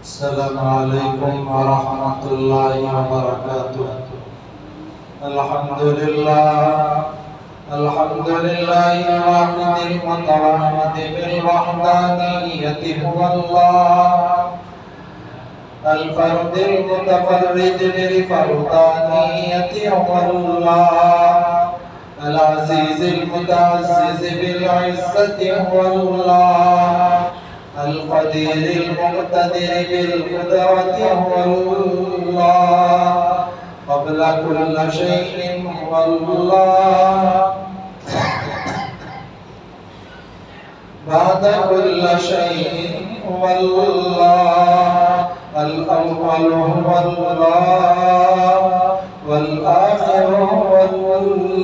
السلام عليكم ورحمة الله وبركاته. الحمد لله الواحد المتوحد بالوحدانية هو الله، الفرد المتفرد بالفردانية هو الله، العزيز المتعزز بالعزة هو الله، القدير المقتدر بالقدرة هو الله، قبل كل شيء هو الله، بعد كل شيء هو الله، الأول هو الله، والآخر هو الله،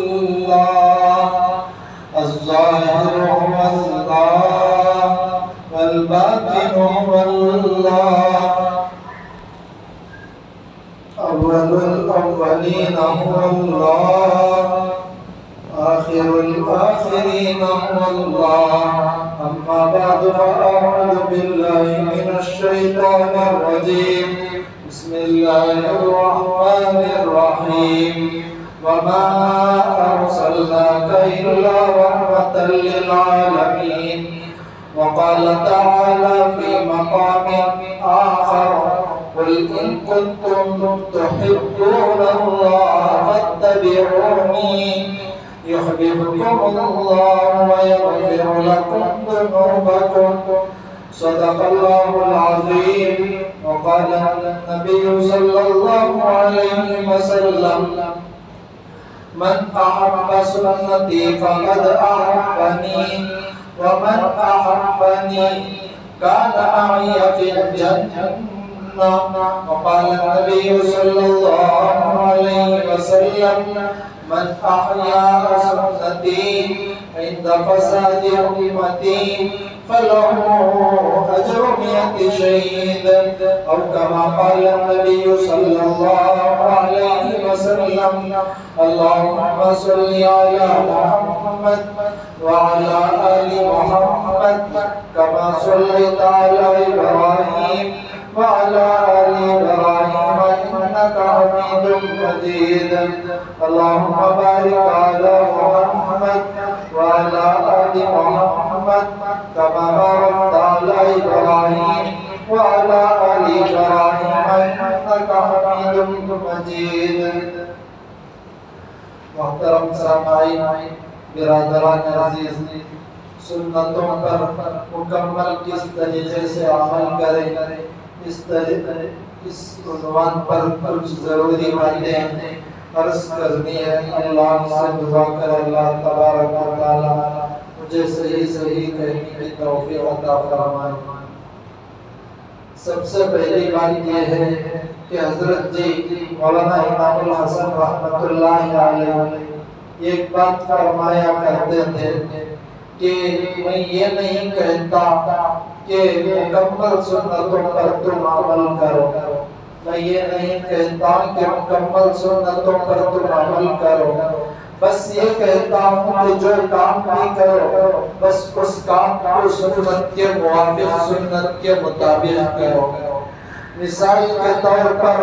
الظاهر هو الله، والباطن هو الله، أول الأولين هو الله، آخر الآخرين هو الله. أما بعد فأعوذ بالله من الشيطان الرجيم. بسم الله الرحمن الرحيم. وما أرسلناك إلا رحمة للعالمين. وقال تعالى في مقام آخر: قل إن كنتم تحبون الله فاتبعوني يحببكم الله ويغفر لكم ذنوبكم. صدق الله العظيم. وقال النبي صلى الله عليه وسلم: من أحب سنتي فقد أحبني، ومن أحبني كان معي في الجنة. وقال النبي صلى الله عليه وسلم: من أحيا سنتي عند فساد أمتي فله أجر 100 شهيد، أو كما قال النبي صلى الله عليه وسلم: اللهم صل على محمد وعلى آل محمد كما صليت على إبراهيم وعلى آل إبراهيم إنك حميد مجيد. اللهم بارك على محمد وعلى آل محمد كما باركت على إبراهيم وعلى آل إبراهيم إنك حميد مجيد. محترم سامعین، برادران عزیز، سنتوں پر مکمل کس طریقے سے عمل کریں، اس عنوان پر کچھ ضروری باتیں عرض کرنی ہے. اللہ سے دعا کر اللہ تبارک و تعالی مجھے صحیح کہنے کی توفیق عطا فرمائے. سب سے پہلی بات یہ ہے کہ حضرت جی مولانا امام الحسن رحمۃ اللہ علیہ ایک بات فرمایا کرتے تھے کہ میں یہ نہیں کہتا کہ مکمل سنتوں پر تم عمل کرو، میں یہ نہیں کہتا کہ مکمل سنتوں پر تم عمل کرو، بس یہ کہتا ہوں کہ جو کام بھی کرو بس اس کام کو سنت کے موافق، سنت کے مطابق کرو. مثال کے طور پر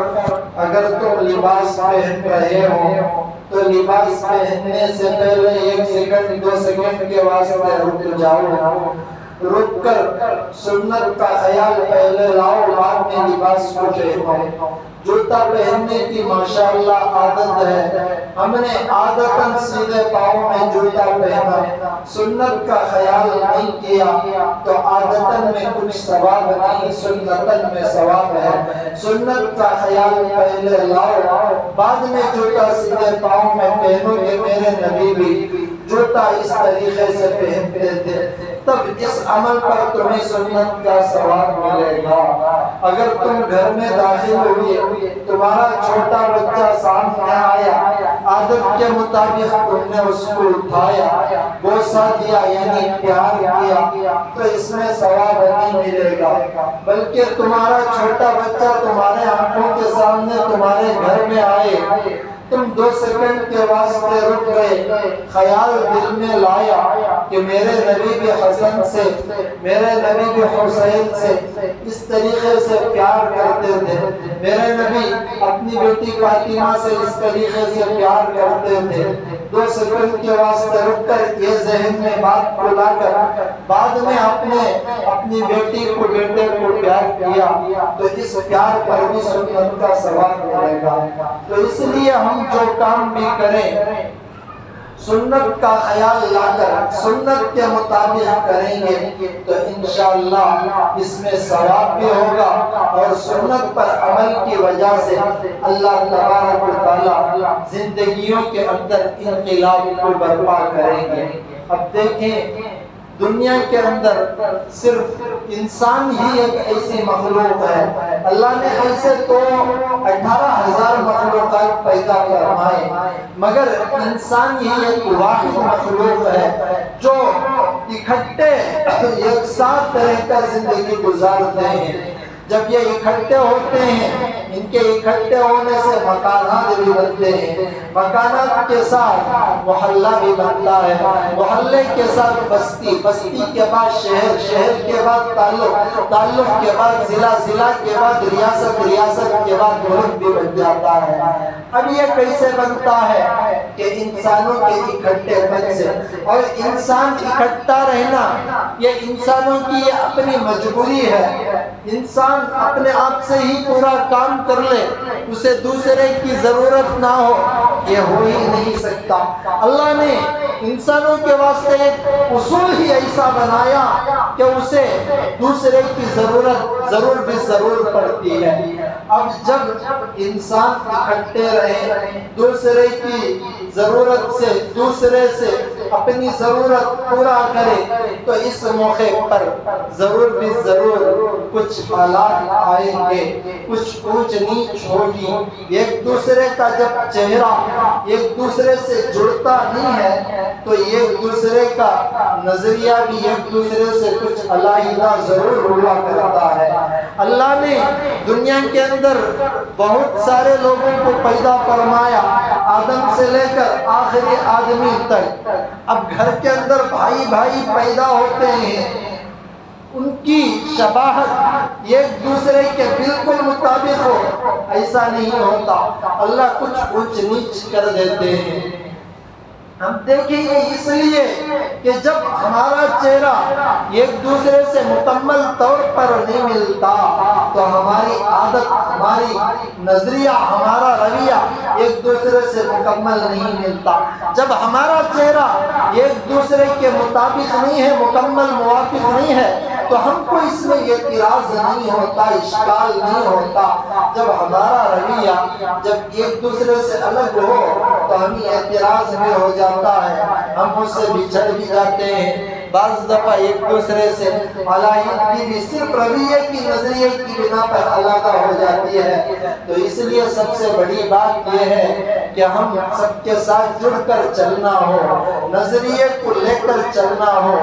اگر تم لباس پہن رہے ہو تو لباس پہننے سے پہلے 1 سیکنڈ 2 سیکنڈ کے واسطے رک جاؤ، رک کر سنت کا خیال پہلے لاؤ، بعد میں لباس کو پہنو. جوتا پہننے کی ماشاءاللہ عادت ہے، ہم نے عادتاً سیدھے پاؤں میں جوتا پہنا، سنت کا خیال نہیں کیا تو عادتاً میں کچھ ثواب نہیں، سنتاً میں ثواب ہے. سنت کا خیال پہلے لاؤ، بعد میں جوتا سیدھے پاؤں میں پہنو کہ میرے نبی بھی جوتا اس طریقے سے پہنتے تھے، تب اس عمل پر تمہیں سنت کا ثواب ملے گا. اگر تم گھر میں داخل ہوئے، تمہارا چھوٹا بچہ سامنے آیا، عادت کے مطابق تم نے اس کو اٹھایا، بوسہ دیا یعنی پیار کیا، تو اس میں ثواب نہیں ملے گا، بلکہ تمہارا چھوٹا بچہ تمہارے آنکھوں کے سامنے تمہارے گھر میں آئے تم 2 سیکنڈ کے واسطے رک گئے، خیال دل میں لایا کہ میرے نبی بھی حسن سے، میرے نبی بھی حسین سے اس طریقے سے پیار کرتے تھے، میرے نبی اپنی بیٹی فاطمہ سے اس طریقے سے پیار کرتے تھے، 2 سیکنڈ کے واسطے رک کر یہ ذہن میں بات کو لا کر بعد میں اپنی بیٹی کو بیٹے کو پیار کیا تو اس پیار پر بھی سنت کا ثواب ملے گا۔ تو اس لیے ہم جو کام بھی کریں سنت کا خیال لا کر سنت کے مطابق کریں گے تو انشاءاللہ اس میں ثواب بھی ہوگا، اور سنت پر عمل کی وجہ سے اللہ تبارک و تعالی زندگیوں کے اندر انقلاب کو برپا کریں گے۔ اب دیکھیں دنیا کے اندر صرف انسان ہی ایک ایسی مخلوق ہے، اللہ نے ایسے تو 18,000 مخلوقات پیدا فرمائے، مگر انسان ہی ایک واحد مخلوق ہے جو اکٹھے ایک ساتھ رہ کر زندگی گزارتے ہیں۔ جب یہ اکٹھے ہوتے ہیں ان کے اکٹھے ہونے سے مکانات بھی بنتے ہیں، مکانات کے ساتھ محلہ بھی بنتا ہے، محلے کے ساتھ بستی، بستی کے بعد شہر، شہر کے بعد تعلق، تعلق کے بعد ضلع، ضلع کے بعد ریاست، ریاست کے بعد ملک بھی بن جاتا ہے۔ اب یہ کیسے بنتا ہے کہ انسانوں کے اکٹھے پن سے، اور انسان اکٹھا رہنا یہ انسانوں کی اپنی مجبوری ہے۔ انسان اپنے آپ سے ہی پورا کام کر لے، اسے دوسرے کی ضرورت نہ ہو، یہ ہو ہی نہیں سکتا۔ اللہ نے انسانوں کے واسطے ایک اصول ہی ایسا بنایا کہ اسے دوسرے کی ضرورت ضرور بھی ضرور پڑتی ہے۔ اب جب انسان اکٹھے رہے، دوسرے کی ضرورت سے، دوسرے سے اپنی ضرورت پورا کرے تو اس موقع پر ضرور بھی ضرور کچھ حالات آئیں گے، کچھ اونچ نیچ ہوگی۔ ایک دوسرے کا جب چہرہ ایک دوسرے سے جڑتا نہیں ہے تو ایک دوسرے کا نظریہ بھی ایک دوسرے سے کچھ علیحدہ ضرور ہوا کرتا ہے۔ اللہ نے دنیا کے اندر بہت سارے لوگوں کو پیدا فرمایا، آدم سے لے کر آخری آدمی تک۔ اب گھر کے اندر بھائی بھائی پیدا ہوتے ہیں، ان کی شباہت ایک دوسرے کے بالکل مطابق ہو ایسا نہیں ہوتا، اللہ کچھ اونچ نیچ کر دیتے ہیں۔ ہم دیکھیں گے اس لیے کہ جب ہمارا چہرہ ایک دوسرے سے مکمل طور پر نہیں ملتا تو ہماری عادت، ہماری نظریہ، ہمارا رویہ ایک دوسرے سے مکمل نہیں ملتا۔ جب ہمارا چہرہ ایک دوسرے کے مطابق نہیں ہے، مکمل موافق نہیں ہے تو ہم کو اس میں اعتراض نہیں ہوتا، اشکال نہیں ہوتا۔ جب ہمارا رویہ جب ایک دوسرے سے الگ ہو تو ہمیں اعتراض بھی ہو جاتا ہے، ہم اس سے بچھڑ بھی جاتے ہیں۔ بعض دفعہ ایک دوسرے سے علیحدگی بھی صرف رویے کی، نظریے کی بنا پر علیحدہ ہو جاتی ہے۔ تو اس لیے سب سے بڑی بات یہ ہے کہ ہم سب کے ساتھ جڑ کر چلنا ہو، نظریے کو لے کر چلنا ہو،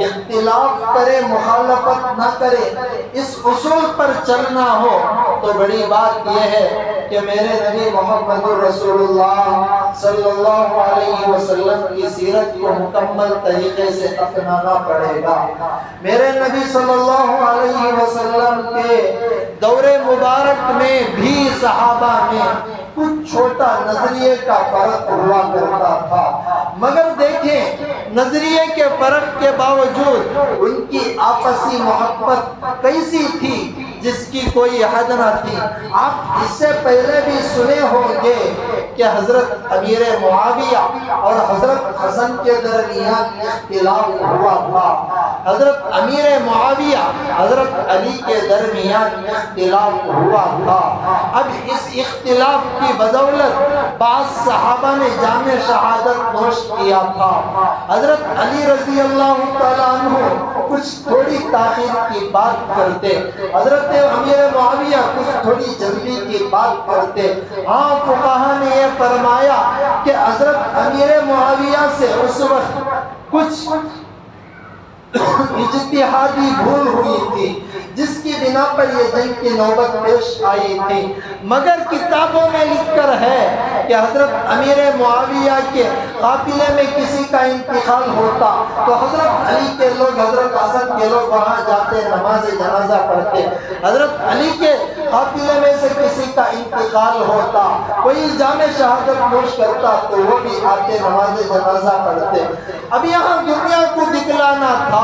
اختلاف کرے مخالفت نہ کرے، اس اصول پر چلنا ہو۔ تو بڑی بات یہ ہے کہ میرے نبی محمد رسول اللہ صلی اللہ علیہ وسلم کی سیرت کو مکمل طریقے سے اپنانا پڑے گا۔ میرے نبی صلی اللہ علیہ وسلم کے دور مبارک میں بھی صحابہ میں کچھ چھوٹا نظریے کا فرق ہوا کرتا تھا، مگر دیکھیں نظریے کے فرق کے باوجود ان کی آپسی محبت کیسی تھی جس کی کوئی حد نہ تھی۔ آپ اس سے پہلے بھی سنے ہوں گے کہ حضرت امیر معاویہ اور حضرت حسن کے درمیان اختلاف ہوا تھا، حضرت امیر معاویہ حضرت علی کے درمیان اختلاف ہوا تھا۔ اب اس اختلاف کی بدولت بعض صحابہ نے جام شہادت نوش کیا تھا۔ حضرت علی رضی اللہ تعالیٰ عنہ کچھ تھوڑی تاخیر کی بات کرتے، حضرت امیر معاویہ کچھ تھوڑی جلدی کی بات کرتے۔ ہاں فقہا نے یہ فرمایا کہ حضرت امیر معاویہ سے اس وقت کچھ اجتہادی بھول ہوئی تھی جس کی بنا پر یہ جنگ کی نوبت پیش آئی تھی، مگر کتابوں میں لکھ کر ہے کہ حضرت امیر معاویہ کے قافلے میں کسی کا انتقال ہوتا تو حضرت علی کے لوگ، حضرت حسن کے لوگ وہاں جاتے، نماز جنازہ پڑھتے۔ حضرت علی کے قافلے میں سے کسی کا انتقال ہوتا، کوئی جام شہادت نوش کرتا تو وہ بھی آتے، نماز جنازہ پڑھتے۔ اب یہاں دنیا کو دکھلانا تھا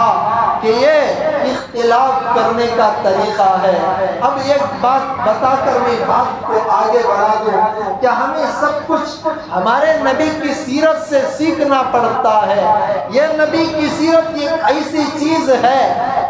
کہ یہ اختلاف کرنے کا طریقہ ہے۔ اب ایک بات بتا کر میں بات کو آگے بڑھا دوں کہ ہمیں سب کچھ ہمارے نبی کی سیرت سے سیکھنا پڑتا ہے۔ یہ نبی کی سیرت ایک ایسی چیز ہے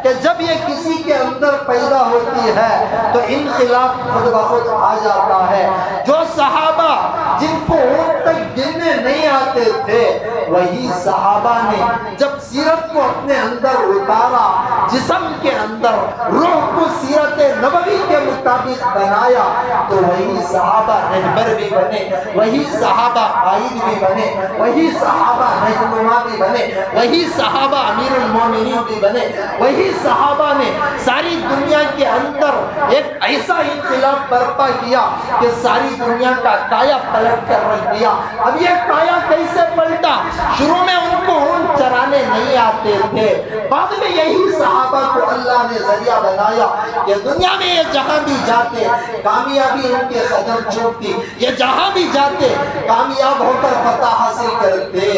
کہ جب یہ کسی کے اندر پیدا ہوتی ہے تو انقلاب خود بخود آ جاتا ہے۔ جو صحابہ جن کو اونٹ تک گننے نہیں آتے تھے، وہی صحابہ نے جب سیرت کو اپنے اندر اتارا، جسم کے اندر روح کو سیرت نبوی کے مطابق بنایا، تو وہی صحابہ رہبر بھی بنے، وہی صحابہ قائد بھی بنے، وہی صحابہ رہنما بھی بنے، وہی صحابہ امیر المومنین بھی بنے، وہی صحابہ نے ساری دنیا کے اندر ایک ایسا انقلاب برپا کیا کہ ساری دنیا کا کایا پلٹ کر رکھ دیا۔ اب یہ کایا کیسے پلٹا؟ شروع میں ان کو اونٹ چرانے نہیں آتے تھے، بعد میں یہی صحابہ کو اللہ نے ذریعہ بنایا کہ دنیا میں یہ جہاں بھی جاتے کامیابی ان کے قدم چومتی، یہ جہاں بھی جاتے کامیاب ہو کر فتح حاصل کرتے۔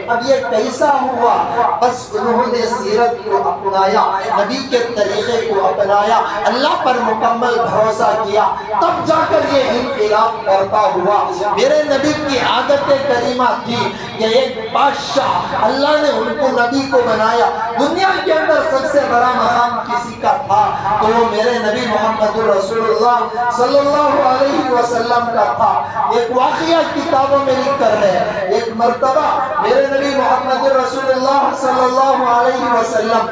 اب یہ کیسا ہوا؟ بس انہوں نے سیرت کو اپنایا، نبی کے طریقے کو اپنایا، اللہ پر مکمل بھروسہ کیا، تب جا کر یہ انقلاب برپا ہوا۔ میرے نبی کی عادت کریمہ تھی کہ ایک بادشاہ، اللہ نے ان کو نبی کو بنایا، دنیا کے اندر سب سے بڑا مقام کسی کا تھا تو وہ میرے نبی محمد رسول اللہ صلی اللہ علیہ وسلم کا تھا۔ ایک واقعہ کتابوں میں لکھ کر ہے، ایک مرتبہ میرے نبی محمد رسول اللہ صلی اللہ علیہ وسلم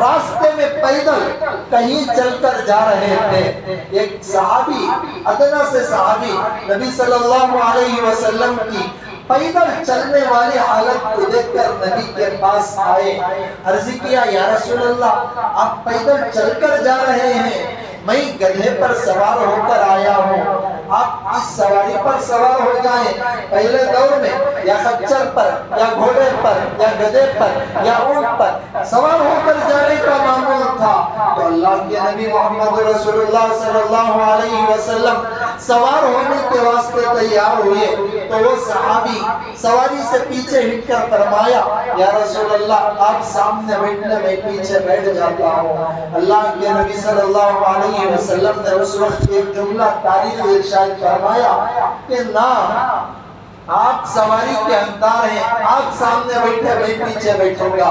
راستے میں پیدل کہیں چل کر جا رہے تھے۔ ایک صحابی، ادنا سے صحابی، نبی صلی اللہ علیہ وسلم کی پیدل چلنے والی حالت کو دیکھ کر نبی کے پاس آئے، عرض کیا یا رسول اللہ آپ پیدل چل کر جا رہے ہیں، میں گدھے پر سوار ہو کر آیا ہوں، آپ اس سواری پر سوار ہو جائیں۔ پہلے دور میں یا خچر پر یا گھوڑے پر یا گدھے پر یا اونٹ پر سوار ہو کر جانے کا معمول تھا، تو اللہ کے نبی محمد رسول اللہ صلی اللہ علیہ وسلم سوار ہونے کے واسطے تیار ہوئے تو وہ صحابی سواری سے پیچھے ہٹ کر فرمایا یا رسول اللہ آپ سامنے بیٹھنے میں پیچھے بیٹھ جاتا ہوں۔ اللہ کے نبی صلی اللہ علیہ وسلم نے اس وقت ایک جملہ تاریخ ارشاد فرمایا کہ نہ آپ سواری کے اندار ہیں، آپ سامنے بیٹھے میں پیچھے بیٹھوں گا۔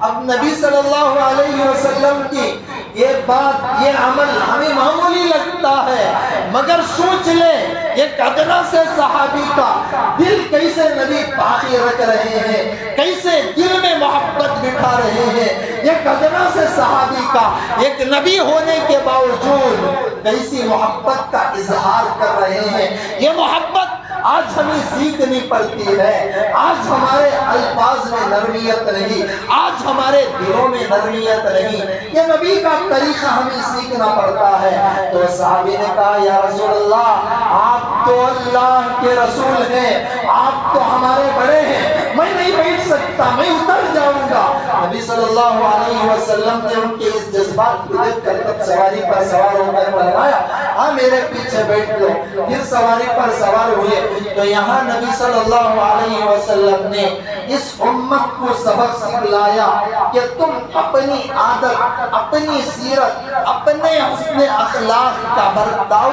اب نبی صلی اللہ علیہ وسلم کی یہ بات، یہ عمل ہمیں معمولی لگتا ہے، مگر سوچ لیں ایک ادنا سے صحابی کا دل کیسے نبی باقی رکھ رہے ہیں، کیسے دل میں محبت بٹھا رہے ہیں۔ ایک ادنا سے صحابی کا ایک نبی ہونے کے باوجود کیسی محبت کا اظہار کر رہے ہیں۔ یہ محبت آج ہمیں سیکھنی پڑتی ہے۔ آج ہمارے الفاظ میں نرمیت نہیں، آج ہمارے دلوں میں نرمیت نہیں، یہ نبی کا طریقہ ہمیں سیکھنا پڑتا ہے۔ تو صحابی نے کہا یا رسول اللہ آپ تو اللہ کے رسول ہیں، آپ تو ہمارے بڑے ہیں، میں نہیں بیٹھ سکتا، میں اتر جاؤں گا۔ نبی صلی اللہ علیہ وسلم نے ان کے اس جذبات کو دیکھ کر تب سواری پر سوار ہو کر فرمایا ہاں میرے پیچھے بیٹھ لو۔ پھر سواری پر سوار ہوئے تو یہاں نبی صلی اللہ علیہ وسلم نے اس امت کو سبق سکھلایا کہ تم اپنی عادت، اپنی سیرت، اپنے حسن اخلاق کا برتاؤ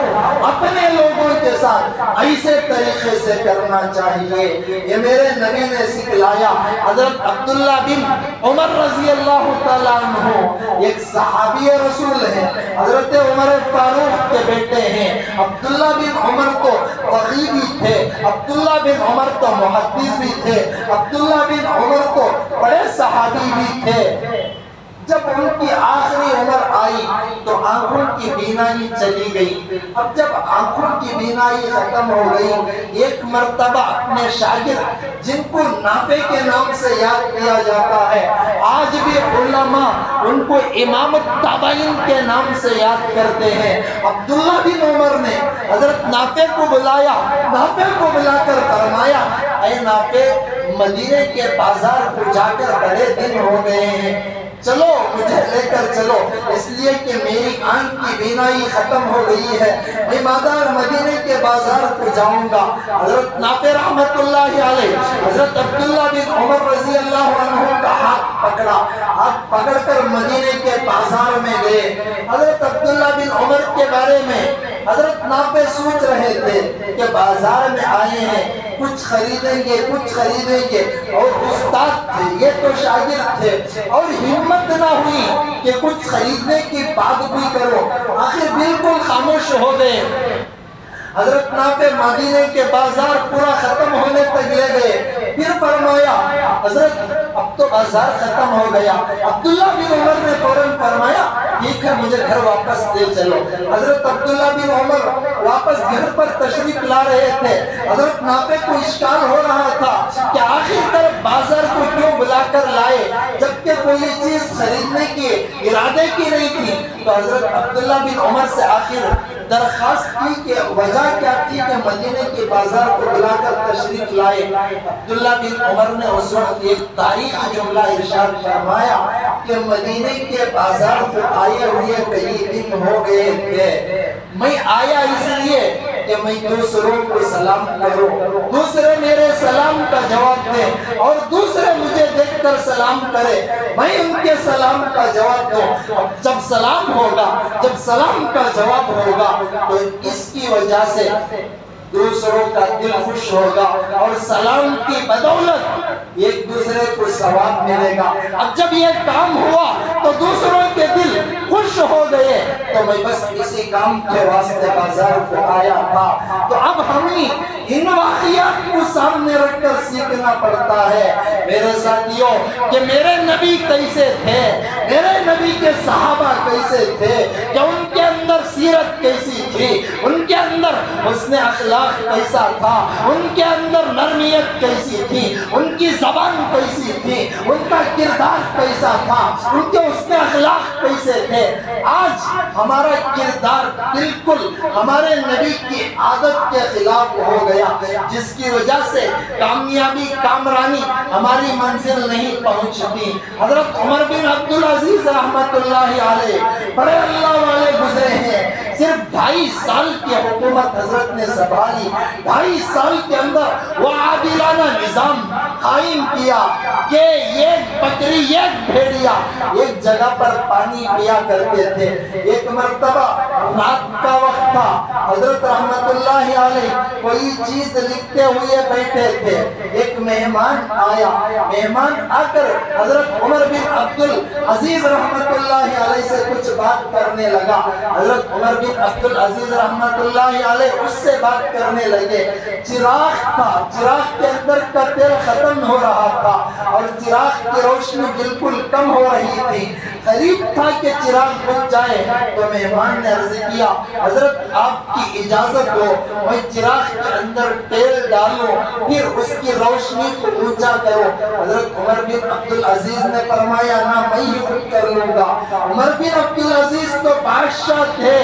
اپنے لوگوں کے ساتھ ایسے طریقے سے کرنا چاہیے۔ یہ میرے نبی نے سکھلایا۔ حضرت عبداللہ بن عمر رضی اللہ تعالیٰ عنہ ایک صحابی رسول ہیں، حضرت عمر فاروق کے بیٹے ہیں۔ عبداللہ بن عمر تو فقیہ بھی تھے، عبداللہ بن عمر تو محدث بھی تھے، عبداللہ بن عمر تو بڑے صحابی بھی تھے۔ جب ان کی آخری عمر آئی تو آنکھوں کی بینائی چلی گئی۔ اب جب آنکھوں کی بینائی ختم ہو گئی، ایک مرتبہ اپنے شاگرد جن کو نافع کے نام سے یاد کیا جاتا ہے، آج بھی علماء ان کو امام التابعین کے نام سے یاد کرتے ہیں، عبداللہ بن عمر نے حضرت نافع کو بلایا، نافع کو بلا کر فرمایا، اے نافع، مدینے کے بازار کو جا کر بڑے دن ہو گئے ہیں، چلو مجھے لے کر چلو، اس لیے کہ میری آنکھ کی بینائی ختم ہو گئی ہے، میں مادار مدینے کے بازار کو جاؤں گا۔ حضرت نافع رحمت اللہ علیہ حضرت عبداللہ بن عمر رضی اللہ عنہ کا ہاتھ پکڑا، ہاتھ پکڑ کر مدینے کے بازار میں گئے۔ حضرت عبداللہ بن عمر کے بارے میں حضرت نافع سوچ رہے تھے کہ بازار میں آئے ہیں، کچھ خریدیں گے، کچھ خریدیں گے، اور استاد تھے، یہ تو شاگرد تھے، اور ہمت نہ ہوئی کہ کچھ خریدنے کی بات بھی کرو، آخر بالکل خاموش ہو گئے۔ حضرت نافع مدینے کے بازار پورا ختم ہونے تک لے گئے، پھر فرمایا حضرت اب تو بازار ختم ہو گیا۔ عبداللہ بن عمر نے فوراً فرمایا ٹھیک ہے، مجھے گھر واپس دے چلو۔ حضرت عبداللہ بن عمر واپس گھر پر تشریف لا رہے تھے، حضرت نافع کو اشکال ہو رہا تھا کہ آخر کر بازار کو کیوں بلا کر لائے جبکہ کوئی چیز خریدنے کے ارادے کی نہیں تھی۔ تو حضرت عبداللہ بن عمر سے آخر درخواست کی کہ وجہ کیا تھی کہ مدینے کے بازار کو بلا کر تشریف لائے۔ عبداللہ بن عمر نے اس وقت ایک تاریخی جملہ ارشاد فرمایا کہ مدینے کے بازار کو آئے ہوئے کئی دن ہو گئے تھے، میں آیا اس لیے کہ میں دوسروں کو سلام کروں، دوسرے میرے سلام کا جواب دیں اور دوسرے مجھے دیکھ کر سلام کرے، میں ان کے سلام کا جواب دوں۔ جب سلام ہوگا، جب سلام کا جواب ہوگا تو اس کی وجہ سے دوسروں کا دل خوش ہوگا اور سلام کی بدولت ایک دوسرے کو ثواب ملے گا۔ اب جب یہ کام ہوا تو دوسروں کے دل خوش ہو گئے، تو میں بس اسی کام کے واسطے بازار کو آیا تھا۔ تو اب ہمیں ان واقعات کو سامنے رکھ کر سیکھنا پڑتا ہے میرے ساتھیوں کہ میرے نبی کیسے تھے، میرے نبی کے صحابہ کیسے تھے، کہ ان کے اندر سیرت کیسی تھی، ان کے اندر حسن اخلاق کیسا تھا، ان کے اندر نرمیت کیسی تھی، ان کی زبان کیسی تھی، ان کا کردار کیسا تھا، ان کے حسن اخلاق کیسے تھے۔ آج ہمارا کردار بالکل ہمارے نبی کی عادت کے خلاف ہو گیا، جس کی وجہ سے کامیابی کامرانی ہماری منزل نہیں پہنچتی۔ حضرت عمر بن عبدالعزیز رحمت اللہ علیہ بڑے اللہ والے گزرے ہیں، صرف 2.5 سال کی حکومت حضرت نے سنبھالی، 2.5 سال کے اندر وہ عادلانہ نظام قائم کیا کہ ایک بکری، ایک بھیڑیا ایک جگہ پر پانی پیا کرتے تھے۔ ایک مرتبہ رات کا وقت تھا، حضرت رحمت اللہ علیہ کوئی چیز لکھتے ہوئے بیٹھے تھے، ایک مہمان آیا، مہمان آ کر حضرت عمر بن عبدالعزیز رحمت اللہ علیہ سے کچھ بات کرنے لگا۔ حضرت عمر بن عبدالعزیز رحمت اللہ علیہ اس سے بات کرنے لگے۔ چراغ تھا، چراغ کے اندر کا تیل ختم ہو رہا تھا اور چراغ کی روشنی بالکل کم ہو رہی تھی، قریب تھا کہ چراغ بجھ جائے۔ تو مہمان نے عرض کیا حضرت آپ کی اجازت ہو میں چراغ کے اندر تیل ڈالوں، پھر اس کی روشنی کو اونچا کرو۔ حضرت عمر بن عبدالعزیز نے فرمایا نہ، میں ہی خود کر لوں گا۔ عمر بن عبدالعزیز تو بادشاہ تھے،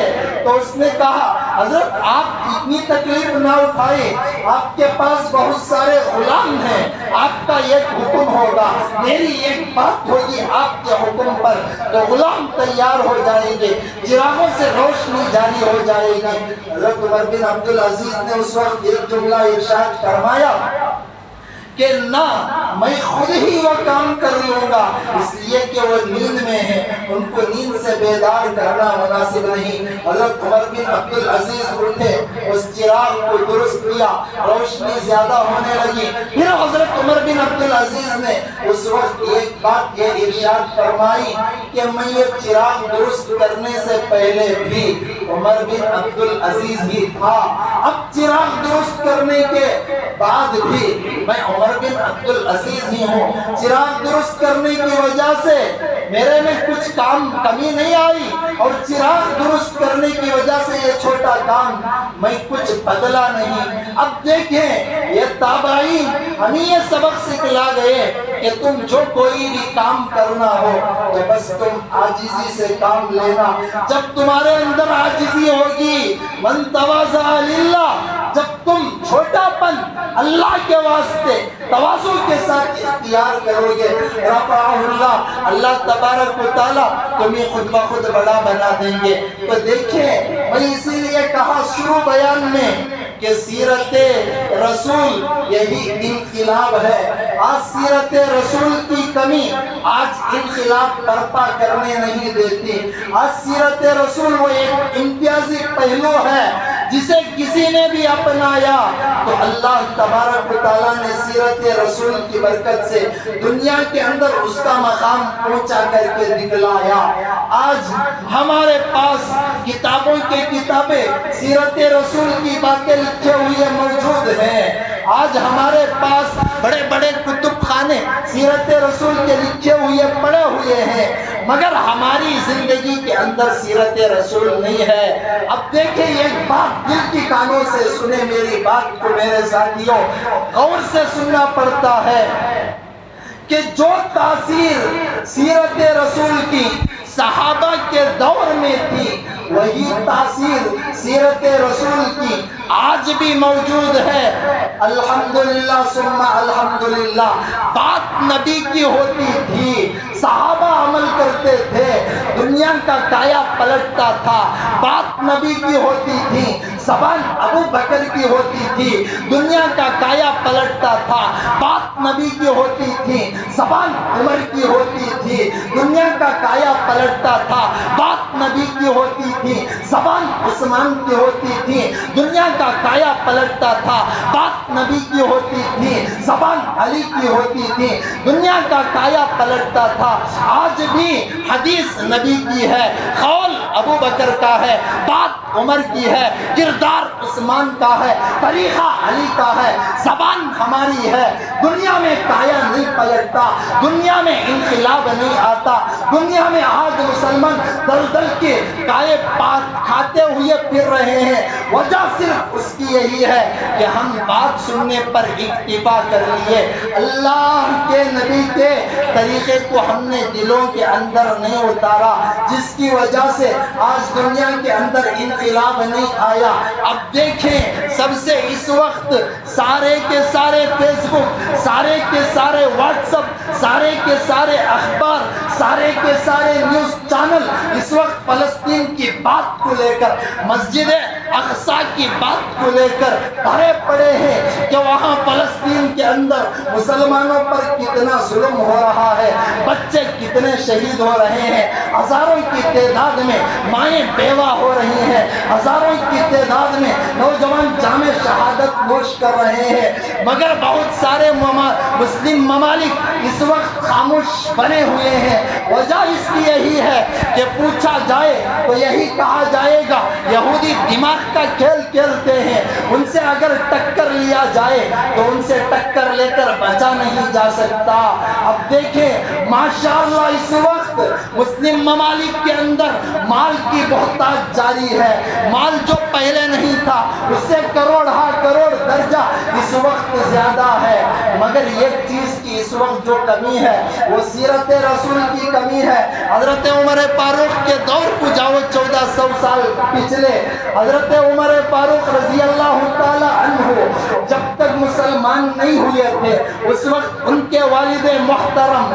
تو اس نے کہا حضرت آپ اتنی تکلیف نہ اٹھائیں، آپ کے پاس بہت سارے غلام ہیں، آپ کا ایک حکم ہوگا، میری ایک بات ہوگی آپ کے حکم پر، تو غلام تیار ہو جائیں گے، چراغوں سے روشنی جاری ہو جائے گی۔ حضرت عمر بن عبدالعزیز نے اس وقت ایک جملہ ارشاد فرمایا کہ نہ، میں خود ہی وہ کام کر لوں گا، اس لیے کہ وہ نیند میں ہیں، ان کو نیند سے بیدار کرنا مناسب نہیں۔ حضرت عمر بن عبدالعزیز اٹھے، اس چراغ کو درست کیا، روشنی زیادہ ہونے لگی۔ پھر حضرت عمر بن عبدالعزیز نے اس وقت ایک بات یہ ارشاد فرمائی کہ میں یہ چراغ درست کرنے سے پہلے بھی عمر بن عبدالعزیز ہی تھا، اب چراغ درست کرنے کے بعد بھی میں عمر بن عبدالعزیز ہی ہوں۔ چراغ درست کرنے کی وجہ سے میرے میں کچھ کام کمی نہیں آئی اور چراغ درست کرنے کی وجہ سے یہ چھوٹا کام میں کچھ بدلا نہیں۔ اب دیکھیں یہ تابعین ہمیں یہ سبق سکھلا گئے کہ تم جو کوئی بھی کام کرنا ہو تو بس تم عاجزی سے کام لینا۔ جب تمہارے اندر عاجزی ہوگی، من تواضع للہ، جب تم چھوٹا پن اللہ کے واسطے تواضع کے ساتھ اختیار کرو گے، رفعہ اللہ، اللہ تبارک و تعالیٰ تمہیں خود بخود بڑا بنا دیں گے۔ تو دیکھیں میں اسی لیے کہا شروع بیان میں کہ سیرت رسول یہی انقلاب ہے۔ آج سیرت رسول کی کمی آج انقلاب برپا کرنے نہیں دیتی۔ آج سیرت رسول وہ ایک امتیازی پہلو ہے جسے کسی نے بھی اپنایا تو اللہ تبارک و تعالیٰ نے سیرت رسول کی برکت سے دنیا کے اندر اس کا مقام پہنچا کر کے دکھلایا۔ آج ہمارے پاس کتابوں کے کتابیں سیرت رسول کی باتیں لکھے ہوئے موجود ہیں۔ آج ہمارے پاس بڑے بڑے کتب خانے سیرت رسول کے لکھے ہوئے پڑے ہوئے ہیں، مگر ہماری زندگی کے اندر سیرت رسول نہیں ہے۔ اب دیکھیں ایک بات دل کی کانوں سے سنیں، میری بات کو میرے ساتھیوں غور سے سننا پڑتا ہے کہ جو تاثیر سیرت رسول کی صحابہ کے دور میں تھی وہی تاثیر سیرت رسول کی آج بھی موجود ہے۔ الحمدللہ ثم الحمدللہ، بات نبی کی ہوتی تھی، صحابہ عمل کرتے تھے، دنیا کا کایا پلٹتا تھا، بات نبی کی ہوتی تھی، زبان ابو بکر کی ہوتی تھی، دنیا کا کایا پلٹتا تھا، بات نبی کی ہوتی تھی، زبان عمر کی ہوتی تھی، دنیا کا کایا پلٹتا تھا، بات نبی کی ہوتی تھی، زبان عثمان کی ہوتی تھی، دنیا کا کایا پلٹتا تھا، بات نبی کی ہوتی تھی، زبان علی کی ہوتی تھی، دنیا کا کایا پلٹتا تھا۔ آج بھی حدیث نبی کی ہے، قول ابو بکر کا ہے، بات عمر کی ہے، کردار عثمان کا ہے، طریقہ علی کا ہے، زبان ہماری ہے۔ دنیا میں کایا نہیں پلٹتا، دنیا میں انقلاب نہیں آتا، دنیا میں آج مسلمان دلدل کے کائے کھاتے ہوئے پھر رہے ہیں۔ وجہ صرف اس کی یہی ہے کہ ہم بات سننے پر اکتفا کر لیے، اللہ کے نبی کے طریقے کو ہم نے دلوں کے اندر نہیں اتارا، جس کی وجہ سے آج دنیا کے اندر انقلاب نہیں آیا۔ اب دیکھیں سب سے اس وقت سارے کے سارے فیس بک، سارے کے سارے واٹس اپ، سارے کے سارے اخبار، سارے کے سارے نیوز چینل اس وقت فلسطین کی بات کو لے کر، مسجد اقصی کی بات کو لے کر بھرے پڑے ہیں کہ وہاں فلسطین کے اندر مسلمانوں پر کتنا ظلم ہو رہا ہے، بچے کتنے شہید ہو رہے ہیں، ہزاروں کی تعداد میں مائیں بیوہ ہو رہی ہیں، ہزاروں کی تعداد میں نوجوان جام شہادت نوش کر رہے ہیں، مگر بہت سارے مسلم ممالک اس وقت خاموش بنے ہوئے ہیں۔ وجہ اس کی یہی ہے کہ پوچھا جائے تو یہی کہا جائے گا یہودی دماغ کا کھیل کھیلتے ہیں، ان سے اگر ٹکر لیا جائے تو ان سے ٹکر لے کر بچا نہیں جا سکتا۔ اب دیکھیں ماشاءاللہ اس وقت مسلم ممالک کے اندر مال کی بہتات جاری ہے، مال جو پہلے نہیں تھا اس سے کروڑ ہا کروڑ درجہ اس وقت زیادہ ہے، مگر ایک چیز کی اس وقت جو کمی ہے وہ سیرت رسول کی کمی ہے۔ حضرت عمر فاروق کے دور کو جاؤ 1400 سال پچھلے، حضرت عمر فاروق رضی اللہ تعالی عنہ جب تک مسلمان نہیں ہوئے تھے اس وقت ان کے والد محترم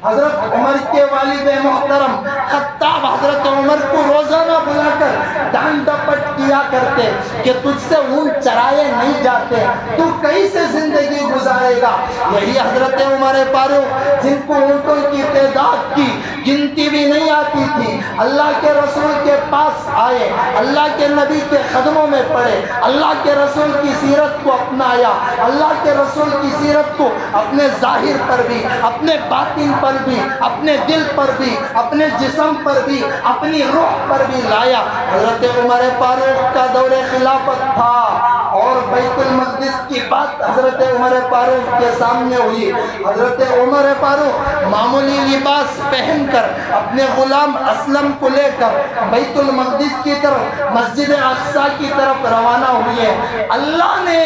حضرت عمر کے والد محترم خطاب حضرت عمر کو روزانہ بلا کر ڈانٹ ڈپٹ کیا کرتے کہ تجھ سے اونٹ چرائے نہیں جاتے، تو کیسے زندگی گزارے گا؟ یہی حضرت عمر فاروق جن کو اونٹوں کی تعداد کی گنتی بھی نہیں آتی تھی، اللہ کے رسول کے پاس آئے، اللہ کے نبی کے قدموں میں پڑے، اللہ کے رسول کی سیرت کو اپنایا، اللہ کے رسول کی سیرت کو اپنے ظاہر پر بھی، اپنے باطن پر بھی، اپنے دل پر بھی، اپنے جسم پر بھی، اپنی روح پر بھی لایا۔ حضرت عمر فاروق کا دور خلافت تھا اور بیت المقدس کی بات حضرت عمر فاروق کے سامنے ہوئی۔ حضرت عمر فاروق معمولی لباس پہن کر اپنے غلام اسلم کو لے کر بیت المقدس کی طرف، مسجد اقصی کی طرف روانہ ہوئے۔ اللہ نے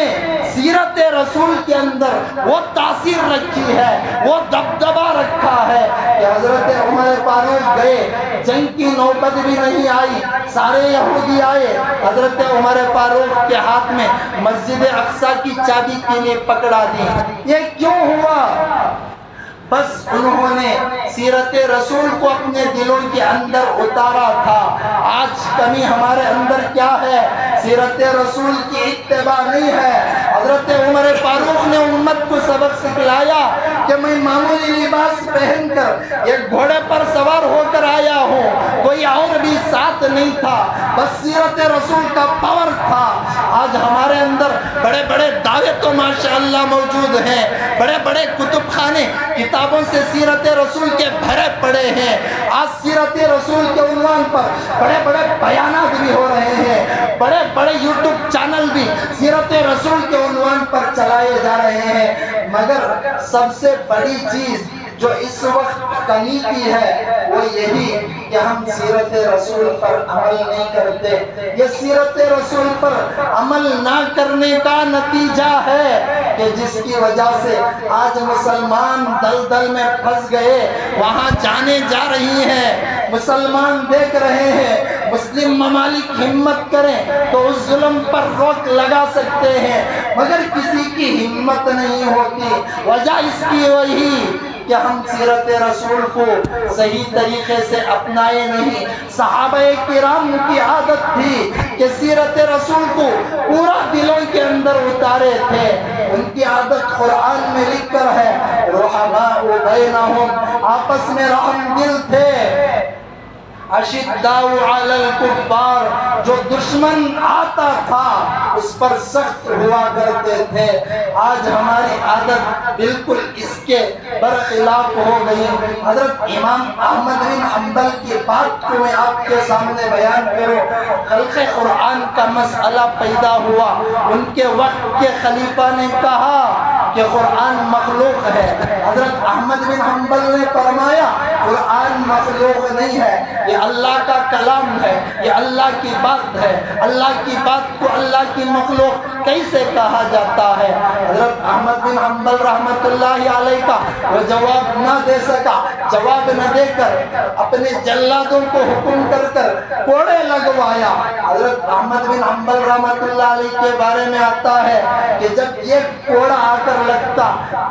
سیرت رسول کے اندر وہ تاثیر رکھی ہے، وہ دبدبہ رکھا ہے کہ حضرت عمر فاروق گئے، جنگ کی نوبت بھی نہیں آئی، سارے یہودی آئے، حضرت عمر فاروق کے ہاتھ میں مسجد اقصی کی چابی کے لیے پکڑا دی۔ یہ کیوں ہوا؟ بس انہوں نے سیرت رسول کو اپنے دلوں کے اندر اتارا تھا۔ آج کمی ہمارے اندر کیا ہے؟ سیرت رسول کی اتباع نہیں ہے۔ حضرت عمر فاروق نے امت کو سبق سکھلایا کہ میں معمولی لباس پہن کر ایک گھوڑے پر سوار ہو کر آیا ہوں، کوئی اور بھی ساتھ نہیں تھا، بس سیرت رسول کا پاور تھا۔ آج ہمارے اندر بڑے بڑے دعوے تو ماشاءاللہ موجود ہیں، بڑے بڑے کتب خانے کتابوں سے سیرت رسول کے بھرے پڑے ہیں۔ آج سیرت رسول کے عنوان پر بڑے بڑے بیانات بھی ہو رہے ہیں، بڑے بڑے یوٹیوب چینل بھی سیرت رسول کے عنوان پر چلائے جا رہے ہیں، مگر سب سے بڑی چیز جو اس وقت کمی کی ہے وہ یہی کہ ہم سیرت رسول پر عمل نہیں کرتے۔ یہ سیرت رسول پر عمل نہ کرنے کا نتیجہ ہے کہ جس کی وجہ سے آج مسلمان دلدل میں پھنس گئے، وہاں جانے جا رہی ہیں، مسلمان دیکھ رہے ہیں۔ مسلم ممالک ہمت کریں تو اس ظلم پر روک لگا سکتے ہیں، مگر کسی کی ہمت نہیں ہوتی۔ وجہ اس کی وہی کہ ہم سیرت رسول کو صحیح طریقے سے اپنائے نہیں۔ صحابہ کرام کی عادت تھی کہ سیرت رسول کو پورا دلوں کے اندر اتارے تھے۔ ان کی عادت قرآن میں لکھ کر ہے، رحماء بینہم، آپس میں رحم دل تھے۔ اشداء علی الکفار، جو دشمن آتا تھا اس پر سخت ہوا کرتے تھے۔ آج ہماری عادت بالکل اس کے برخلاف ہو گئی۔ حضرت امام احمد بن حنبل کی بات کو میں آپ کے سامنے بیان کروں۔ خلق قرآن کا مسئلہ پیدا ہوا، ان کے وقت کے خلیفہ نے کہا کہ قرآن مخلوق ہے۔ حضرت احمد بن حنبل نے فرمایا قرآن مخلوق نہیں ہے، یہ اللہ کا کلام ہے، یہ اللہ کی بات ہے۔ اللہ کی بات کو اللہ کی مخلوق کیسے کہا جاتا ہے؟ حضرت احمد بن حنبل رحمت اللہ علیہ کا وہ جواب نہ دے سکا، جواب نہ دے کر اپنے جلادوں کو حکم کر کر کوڑے لگوایا۔ حضرت احمد بن حنبل رحمت اللہ علیہ کے بارے میں آتا ہے کہ جب یہ کوڑا آ کر لگتا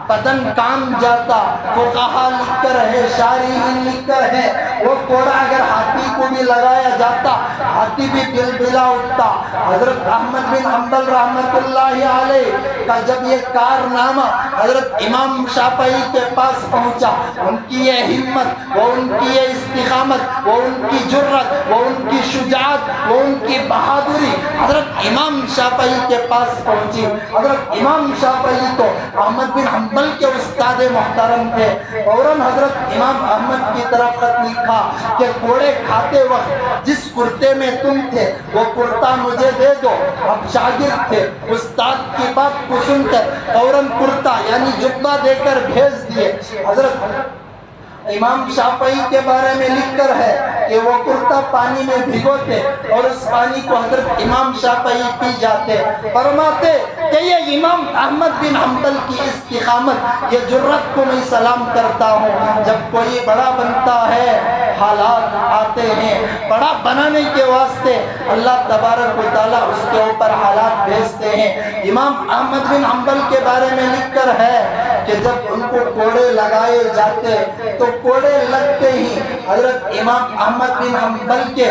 بدن کام جاتا۔ فقہا لکھ کر ہے، شارحین لکھ کر ہے، وہ کوڑا اگر ہاتھی کو بھی لگایا جاتا ہاتھی بھی بلبلا اٹھتا۔ حضرت احمد بن حنبل رحمت اللہ علیہ کا جب یہ کارنامہ حضرت امام شافعی کے پاس پہنچا، ان کی یہ ہمت، وہ ان کی یہ استقامت، وہ ان کی جرت، وہ ان کی شجاعت، وہ ان کی بہادری حضرت امام شافعی کے پاس پہنچی۔ حضرت امام شافعی تو احمد بن حنبل کے استاد محترم تھے، فوراً حضرت امام احمد کی طرف خط لکھا کہ کوڑے کھاتے وقت جس کرتے میں تم تھے وہ کرتا مجھے دے دو۔ اب شاگرد تھے، استاد کی بات کو سن کر فوراً کرتا یعنی جبہ دے کر بھیج دیے۔ حضرت امام شافعی کے بارے میں لکھ کر ہے کہ وہ کرتا پانی میں بھگوتے اور اس پانی کو حضرت امام شافعی پی جاتے۔ فرماتے کہ یہ امام احمد بن حنبل کی استقامت، یہ جرت کو میں سلام کرتا ہوں۔ جب کوئی بڑا بنتا ہے حالات آتے ہیں، بڑا بنانے کے واسطے اللہ تبارک و تعالیٰ اس کے اوپر حالات بھیجتے ہیں۔ امام احمد بن حنبل کے بارے میں لکھ کر ہے کہ جب ان کو کوڑے لگائے جاتے تو کوڑے لگتے ہی حضرت امام احمد بن حنبل کے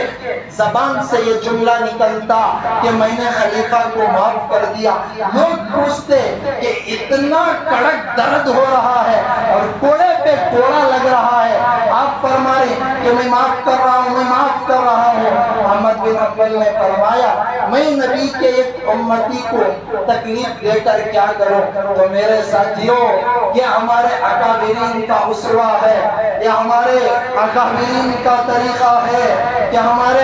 زبان سے یہ جملہ نکلتا کہ میں نے خلیفہ کو معاف کر دیا۔ لوگ پوچھتے کہ اتنا کڑک درد ہو رہا ہے اور کوڑے پہ کوڑا لگ رہا ہے، آپ فرمائیں کہ میں معاف کر رہا ہوں، میں معاف کر رہا ہوں۔ احمد بن حنبل نے فرمایا میں نبی کے ایک امتی کو تکلیف دے کر کیا کروں؟ تو میرے ساتھیوں، یہ ہمارے اکابرین کا اسوہ ہے، یہ ہمارے اکابرین کا طریقہ ہے کہ ہمارے